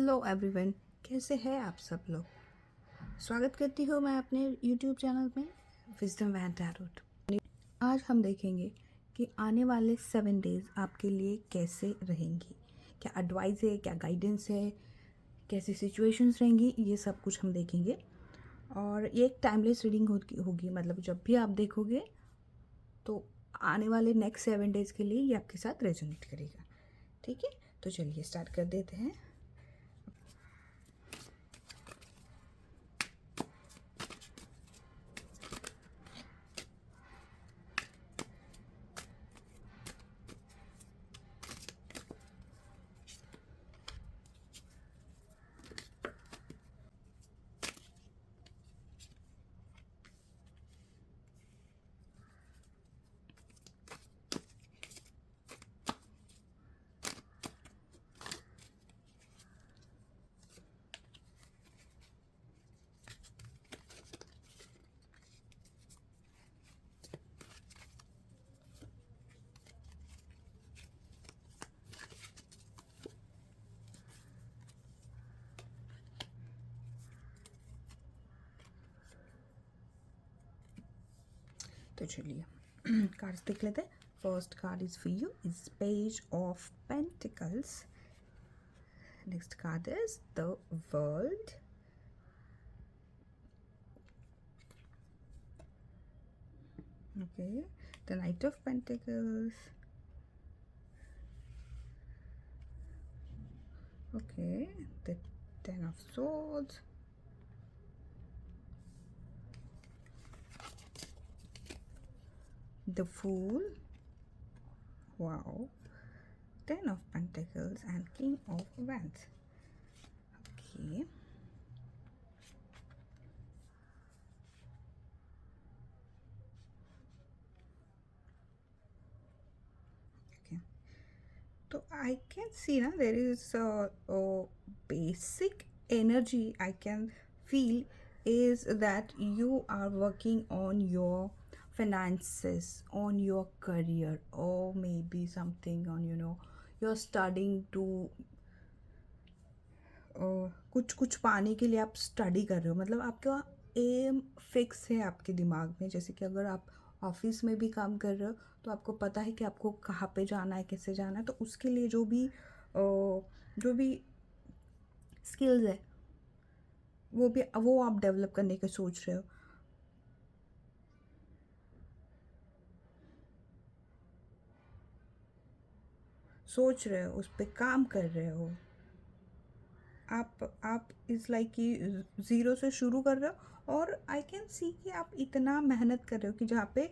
Hello everyone, कैसे हैं आप सब लोग। स्वागत करती हूँ मैं अपने यूट्यूब चैनल में विजडम एंड टैरोट। आज हम देखेंगे कि आने वाले 7 डेज आपके लिए कैसे रहेंगी, क्या एडवाइस है, क्या गाइडेंस है, कैसी सिचुएशंस रहेंगी, ये सब कुछ हम देखेंगे। और ये एक टाइमलेस रीडिंग होगी, मतलब जब भी आप देखोगे तो आने वाले नेक्स्ट 7 डेज के लिए ये आपके साथ रेजोनेट करेगा। ठीक है, तो चलिए स्टार्ट कर देते हैं। तो चलिए कार्ड्स देख लेते हैं। First card is for you is page of pentacles. Next card is the world. Okay, the Knight of Pentacles. Okay, the Ten of Swords. The Fool. Wow. Ten of Pentacles and King of Wands. Okay. Okay. So I can see now there is a basic energy I can feel is that you are working on your finances, on your career, or maybe something on you're studying to कुछ कुछ पाने के लिए आप study कर रहे हो। मतलब आपका एम फिक्स है आपके दिमाग में। जैसे कि अगर आप ऑफिस में भी काम कर रहे हो तो आपको पता है कि आपको कहाँ पे जाना है, कैसे जाना है। तो उसके लिए जो भी स्किल्स है वो आप डेवलप करने का सोच रहे हो। उस पर काम कर रहे हो। आप इज़ लाइक कि ज़ीरो से शुरू कर रहे हो। और आई कैन सी कि आप इतना मेहनत कर रहे हो कि जहाँ पे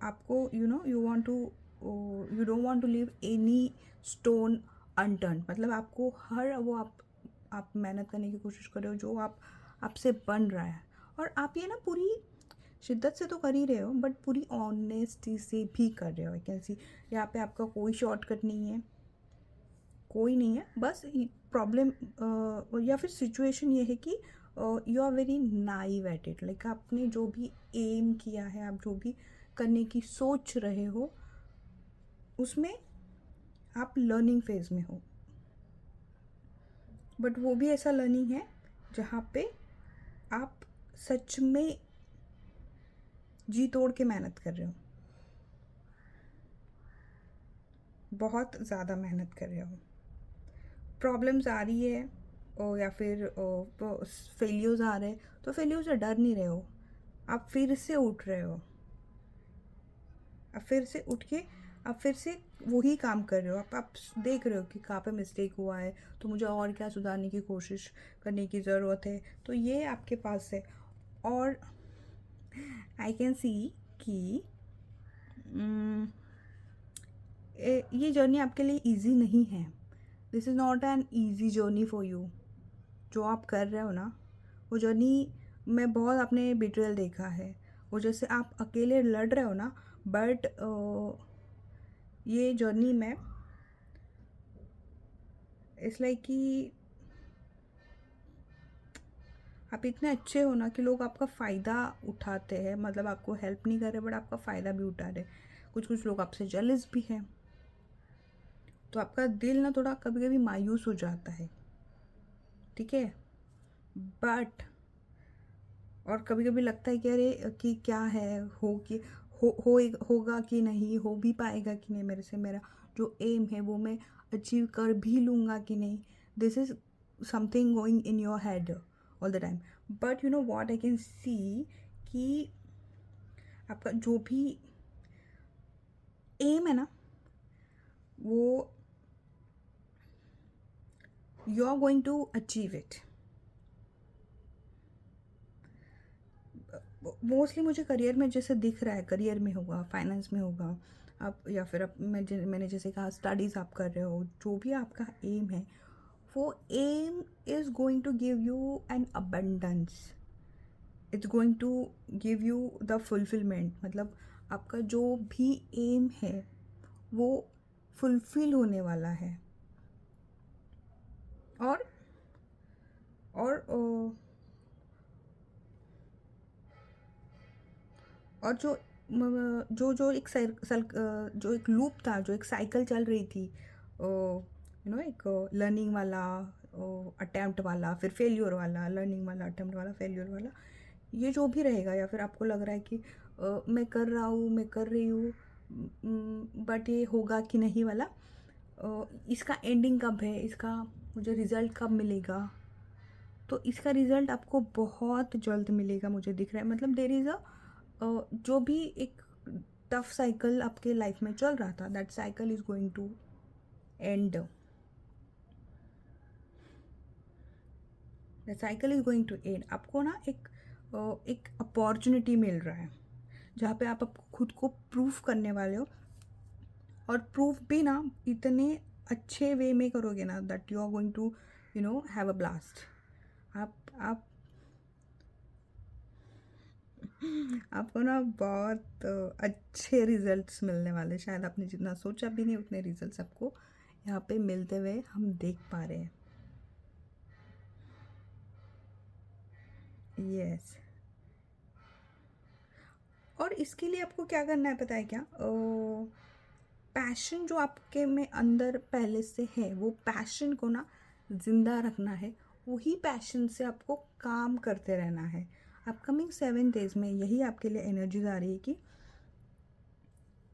आपको you don't want to leave any stone unturn. मतलब आपको हर वो आप मेहनत करने की कोशिश कर रहे हो जो आपसे बन रहा है। और आप ये ना पूरी शिद्दत से तो कर ही रहे हो, बट पूरी ऑनेस्टी से भी कर रहे हो। आई कैन सी यहाँ पे आपका कोई शॉर्टकट नहीं है, कोई नहीं है। बस प्रॉब्लम या फिर सिचुएशन ये है कि you are very naive at it. Like आपने जो भी एम किया है, आप जो भी करने की सोच रहे हो, उसमें आप लर्निंग फेज में हो। बट वो भी ऐसा लर्निंग है जहाँ पे आप सच में जी तोड़ के मेहनत कर रहे हो, बहुत ज़्यादा मेहनत कर रहे हो। प्रॉब्लम्स आ रही है या फिर फेलियर्स आ रहे हैं तो फेलियर से डर नहीं रहे हो। आप फिर से उठ रहे हो, आप फिर से उठ के आप फिर से वही काम कर रहे हो। आप देख रहे हो कि कहाँ पे मिस्टेक हुआ है, तो मुझे और क्या सुधारने की कोशिश करने की ज़रूरत है। तो ये आपके पास है। और आई कैन सी कि ये जर्नी आपके लिए इजी नहीं है। This is not an easy journey for you. जो आप कर रहे हो ना, वो जर्नी में बहुत आपने बिट्रेयल देखा है। वो जैसे आप अकेले लड़ रहे हो ना, बट ये जर्नी में इट्स लाइक कि आप इतने अच्छे हो ना कि लोग आपका फ़ायदा उठाते हैं। मतलब आपको हेल्प नहीं कर रहे बट आपका फ़ायदा भी उठा रहे। कुछ लोग आपसे जेलस भी हैं। तो आपका दिल ना थोड़ा कभी कभी मायूस हो जाता है ठीक है। बट और कभी कभी लगता है कि अरे कि क्या है, हो कि होगा कि नहीं, हो भी पाएगा कि नहीं मेरे से, मेरा जो एम है वो मैं अचीव कर भी लूँगा कि नहीं। This is something going in your head all the time. But you know what I can see कि आपका जो भी एम है ना, वो you are going to achieve it. Mostly मुझे करियर में जैसे दिख रहा है, करियर में होगा, फाइनेंस में होगा, आप या फिर आप मैंने जैसे कहा स्टडीज़ आप कर रहे हो, जो भी आपका एम है वो aim is going to give you an abundance, it's going to give you the fulfilment. मतलब आपका जो भी एम है वो फुलफिल होने वाला है। और और और जो एक जो एक लूप था, जो एक साइकिल चल रही थी, यू नो एक लर्निंग वाला, अटेम्प्ट वाला, फिर फेल्योर वाला, लर्निंग वाला, अटेम्प्ट वाला, फेल्योर वाला, ये जो भी रहेगा, या फिर आपको लग रहा है कि मैं कर रहा हूँ, मैं कर रही हूँ, बट ये होगा कि नहीं वाला, इसका एंडिंग कब है, इसका मुझे रिज़ल्ट कब मिलेगा, तो इसका रिज़ल्ट आपको बहुत जल्द मिलेगा मुझे दिख रहा है। मतलब देर इज़ जो भी एक टफ साइकिल आपके लाइफ में चल रहा था, that cycle is going to end, the cycle is going to end. आपको ना एक अपॉर्चुनिटी मिल रहा है जहाँ पे आप खुद को प्रूफ करने वाले हो, और प्रूफ भी ना इतने अच्छे वे में करोगे ना that you are going to you know have a blast. आप आपको ना बहुत अच्छे रिजल्ट्स मिलने वाले, शायद आपने जितना सोचा भी नहीं उतने रिजल्ट्स आपको यहाँ पे मिलते हुए हम देख पा रहे हैं। यस। और इसके लिए आपको क्या करना है पता है क्या? पैशन जो आपके में अंदर पहले से है, वो पैशन को ना ज़िंदा रखना है। वही पैशन से आपको काम करते रहना है। अपकमिंग 7 डेज़ में यही आपके लिए एनर्जीज आ रही है कि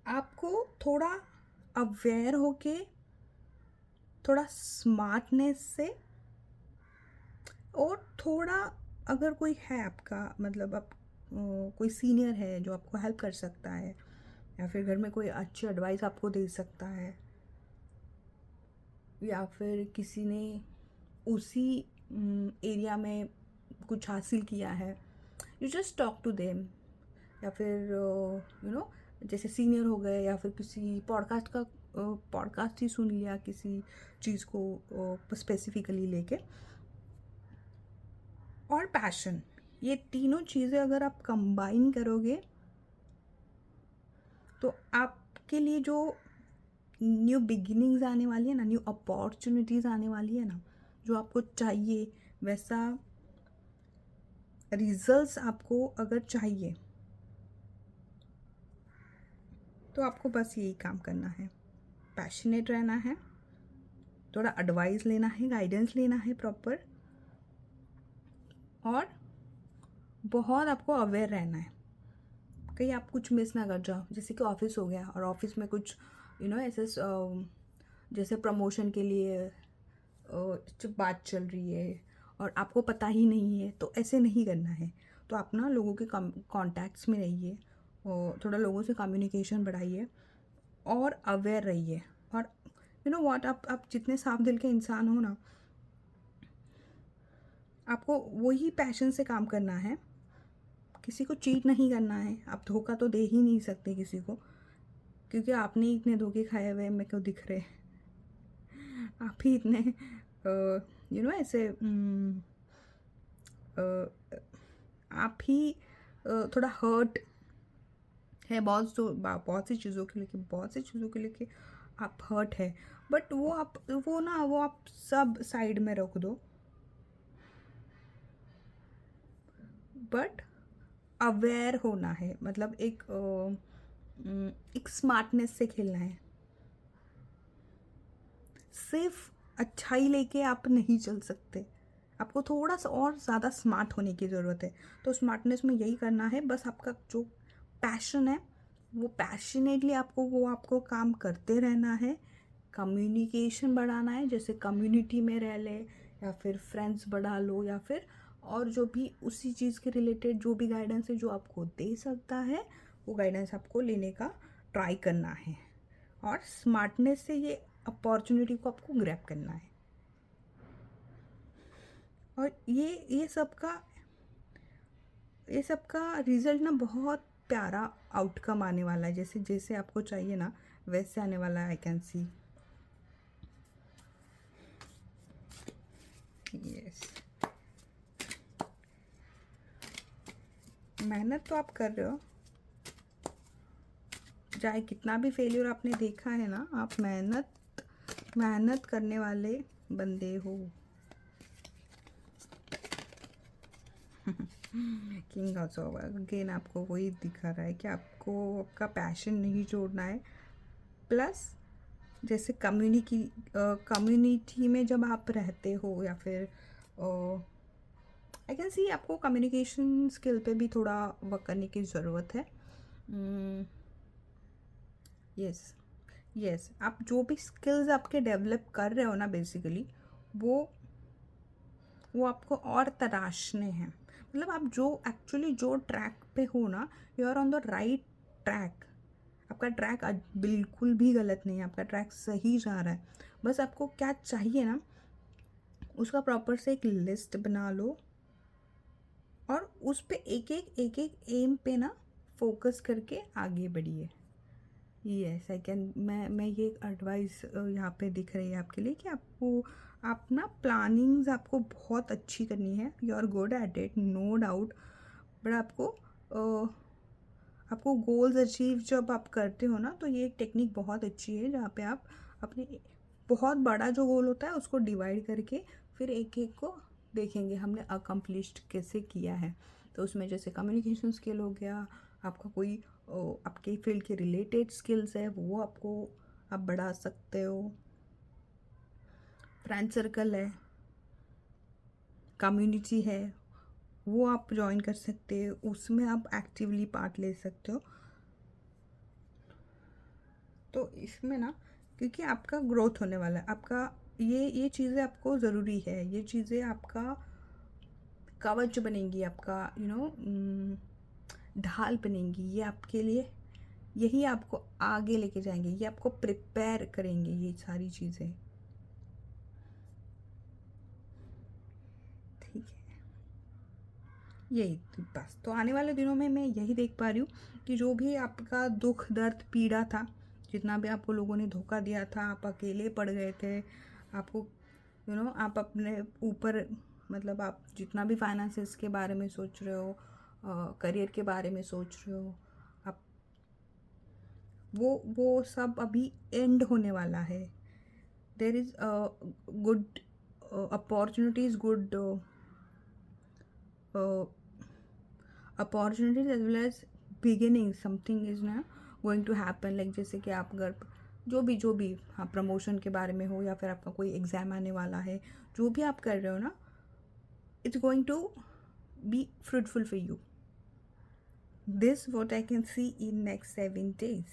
आपको थोड़ा अवेयर होके, थोड़ा स्मार्टनेस से, और थोड़ा अगर कोई है आपका, मतलब आप कोई सीनियर है जो आपको हेल्प कर सकता है, या फिर घर में कोई अच्छी एडवाइस आपको दे सकता है, या फिर किसी ने उसी एरिया में कुछ हासिल किया है, you just talk to them. या फिर यू नो जैसे सीनियर हो गए, या फिर किसी पॉडकास्ट ही सुन लिया किसी चीज़ को स्पेसिफिकली लेके। और पैशन, ये तीनों चीज़ें अगर आप कंबाइन करोगे तो आपके लिए जो न्यू बिगिनिंग्स आने वाली है ना, न्यू अपॉर्चुनिटीज़ आने वाली है ना, जो आपको चाहिए वैसा रिजल्ट्स आपको अगर चाहिए, तो आपको बस यही काम करना है, पैशनेट रहना है, थोड़ा एडवाइस लेना है, गाइडेंस लेना है प्रॉपर, और बहुत आपको अवेयर रहना है कहीं आप कुछ मिस ना कर जाओ। जैसे कि ऑफिस हो गया, और ऑफिस में कुछ यू नो ऐसे जैसे प्रमोशन के लिए जब बात चल रही है और आपको पता ही नहीं है, तो ऐसे नहीं करना है। तो आप ना लोगों के कॉन्टैक्ट्स में रहिए, और थोड़ा लोगों से कम्युनिकेशन बढ़ाइए, और अवेयर रहिए। और यू नो व्हाट, आप जितने साफ दिल के इंसान हो ना, आपको वही पैशन से काम करना है, किसी को चीट नहीं करना है। आप धोखा तो दे ही नहीं सकते किसी को, क्योंकि आपने ही इतने धोखे खाए हुए मेरे को दिख रहे। आप ही इतने यू नो ऐसे आप ही थोड़ा हर्ट है बहुत सी चीज़ों के लेके, बहुत सी चीज़ों के लेके आप हर्ट है। बट वो आप सब साइड में रख दो, बट अवेयर होना है। मतलब एक स्मार्टनेस से खेलना है। सिर्फ अच्छाई लेके आप नहीं चल सकते, आपको थोड़ा सा और ज़्यादा स्मार्ट होने की ज़रूरत है। तो स्मार्टनेस में यही करना है, बस आपका जो पैशन है वो पैशनेटली आपको काम करते रहना है। कम्युनिकेशन बढ़ाना है, जैसे कम्युनिटी में रह ले या फिर फ्रेंड्स बढ़ा लो, या फिर और जो भी उसी चीज़ के रिलेटेड जो भी गाइडेंस है जो आपको दे सकता है, वो गाइडेंस आपको लेने का ट्राई करना है। और स्मार्टनेस से ये अपॉर्चुनिटी को आपको ग्रैब करना है। और ये सब का रिजल्ट ना बहुत प्यारा आउटकम आने वाला है, जैसे जैसे आपको चाहिए ना वैसे आने वाला है। आई कैन सी। यस, मेहनत तो आप कर रहे हो, चाहे कितना भी फेलियर आपने देखा है ना, आप मेहनत करने वाले बंदे हो। किंग ऑल्सो अगेन आपको वही दिखा रहा है कि आपको आपका पैशन नहीं छोड़ना है। प्लस जैसे कम्युनिटी में जब आप रहते हो, या फिर आई कैन सी आपको कम्युनिकेशन स्किल पे भी थोड़ा वर्क करने की ज़रूरत है। यस, यस, आप जो भी स्किल्स आपके डेवलप कर रहे हो ना, बेसिकली वो आपको और तराशने हैं। मतलब आप जो ट्रैक पे हो ना, you are on the right track. आपका ट्रैक बिल्कुल भी गलत नहीं है, आपका ट्रैक सही जा रहा है। बस आपको क्या चाहिए ना, उसका प्रॉपर से एक लिस्ट बना लो और उस पे एक एक एम पे ना फोकस करके आगे बढ़िए। यस, आई कैन, मैं ये एडवाइस यहाँ पे दिख रही है आपके लिए कि आप ना प्लानिंग्स आपको बहुत अच्छी करनी है। You are good at it, no doubt. But आपको गोल्स अचीव जब आप करते हो ना, तो ये एक टेक्निक बहुत अच्छी है, जहाँ पे आप अपने बहुत बड़ा जो गोल होता है उसको डिवाइड करके फिर एक एक को देखेंगे हमने अकम्प्लिश्ड कैसे किया है। तो उसमें जैसे कम्युनिकेशन स्किल हो गया, आपका कोई आपके फील्ड के रिलेटेड स्किल्स है वो आप बढ़ा सकते हो। फ्रेंड सर्कल है, कम्युनिटी है, वो आप ज्वाइन कर सकते हो, उसमें आप एक्टिवली पार्ट ले सकते हो। तो इसमें ना, क्योंकि आपका ग्रोथ होने वाला है, आपका ये चीज़ें आपको ज़रूरी है, ये चीज़ें आपका कवच बनेंगी, आपका ढाल बनेंगी, ये आपके लिए, यही आपको आगे लेके जाएंगे, ये आपको प्रिपेयर करेंगे, ये सारी चीज़ें। ठीक है, यही बस। तो आने वाले दिनों में मैं यही देख पा रही हूँ कि जो भी आपका दुख दर्द पीड़ा था, जितना भी आपको लोगों ने धोखा दिया था, आप अकेले पड़ गए थे, आपको आप अपने ऊपर, मतलब आप जितना भी फाइनेंसेस के बारे में सोच रहे हो, करियर के बारे में सोच रहे हो, आप वो सब अभी एंड होने वाला है। There is good opportunities, good opportunities as well as beginning, something is ना गोइंग टू हैपन। लाइक जैसे कि आप अगर जो भी हाँ, प्रमोशन के बारे में हो, या फिर आपका कोई एग्ज़ाम आने वाला है, जो भी आप कर रहे हो ना, it's going to be fruitful for you. This what I can see in next 7 days।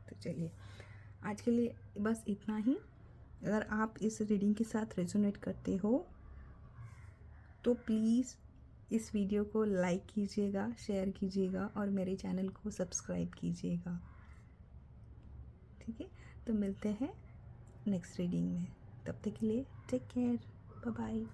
तो चलिए, आज के लिए बस इतना ही। अगर आप इस रीडिंग के साथ रेजोनेट करते हो तो प्लीज़ इस वीडियो को लाइक कीजिएगा, शेयर कीजिएगा और मेरे चैनल को सब्सक्राइब कीजिएगा। ठीक है, तो मिलते हैं नेक्स्ट रीडिंग में। तब तक के लिए टेक केयर, बाय बाय।